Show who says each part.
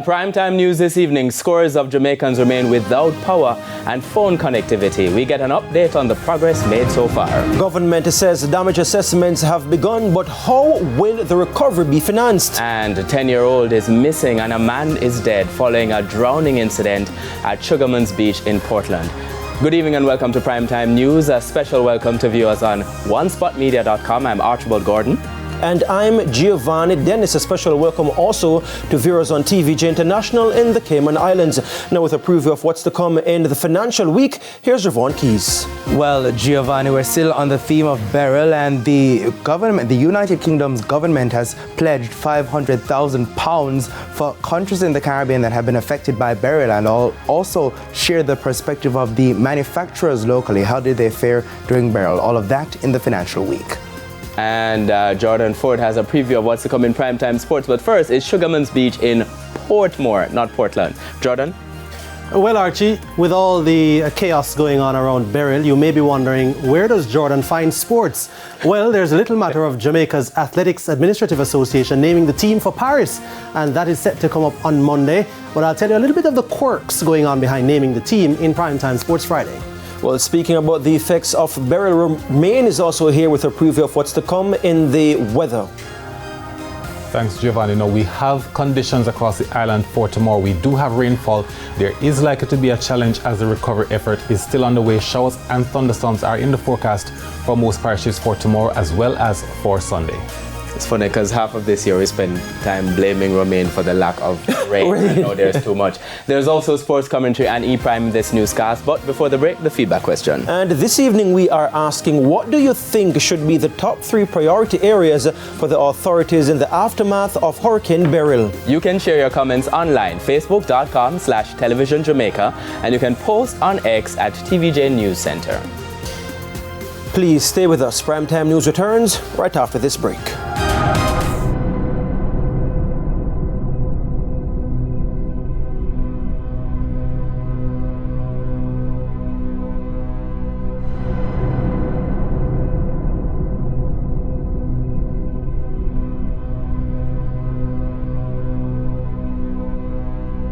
Speaker 1: primetime news this evening, scores of Jamaicans remain without power and phone connectivity. We get an update on the progress made so far.
Speaker 2: Government says damage assessments have begun, but how will the recovery be financed?
Speaker 1: And a 10-year-old is missing and a man is dead following a drowning incident at Sugarman's Beach in Portland. Good evening and welcome to Primetime News. A special welcome to viewers on onespotmedia.com. I'm Archibald Gordon.
Speaker 2: And I'm Giovanni Dennis. A special welcome also to viewers on TVJ International in the Cayman Islands. Now with a preview of what's to come in the financial week, here's Ravon Keys.
Speaker 3: Well, Giovanni, we're still on the theme of beryl, and the United Kingdom's government has pledged £500,000 for countries in the Caribbean that have been affected by beryl, and also share the perspective of the manufacturers locally. How did they fare during beryl? All of that in the financial week.
Speaker 1: And Jordan Ford has a preview of what's to come in primetime sports. But first, it's Sugarman's Beach in Portmore, not Portland. Jordan?
Speaker 4: Well, Archie, with all the chaos going on around beryl, you may be wondering, where does Jordan find sports? Well, there's a little matter of Jamaica's Athletics Administrative Association naming the team for Paris, and that is set to come up on Monday. But I'll tell you a little bit of the quirks going on behind naming the team in Primetime Sports Friday.
Speaker 2: Well, speaking about the effects of beryl, Maine is also here with a preview of what's to come in the weather.
Speaker 5: Thanks, Giovanni. Now, we have conditions across the island for tomorrow. We do have rainfall. There is likely to be a challenge as the recovery effort is still underway. Showers and thunderstorms are in the forecast for most parishes for tomorrow as well as for Sunday.
Speaker 1: It's funny because half of this year we spend time blaming Romaine for the lack of rain. I know there's too much. There's also sports commentary and E-Prime This Newscast. But before the break, the feedback question.
Speaker 2: And this evening we are asking, what do you think should be the top 3 priority areas for the authorities in the aftermath of Hurricane Beryl?
Speaker 1: You can share your comments online, facebook.com/televisionjamaica, and you can post on X at TVJ News Center.
Speaker 2: Please stay with us. Primetime News returns right after this break.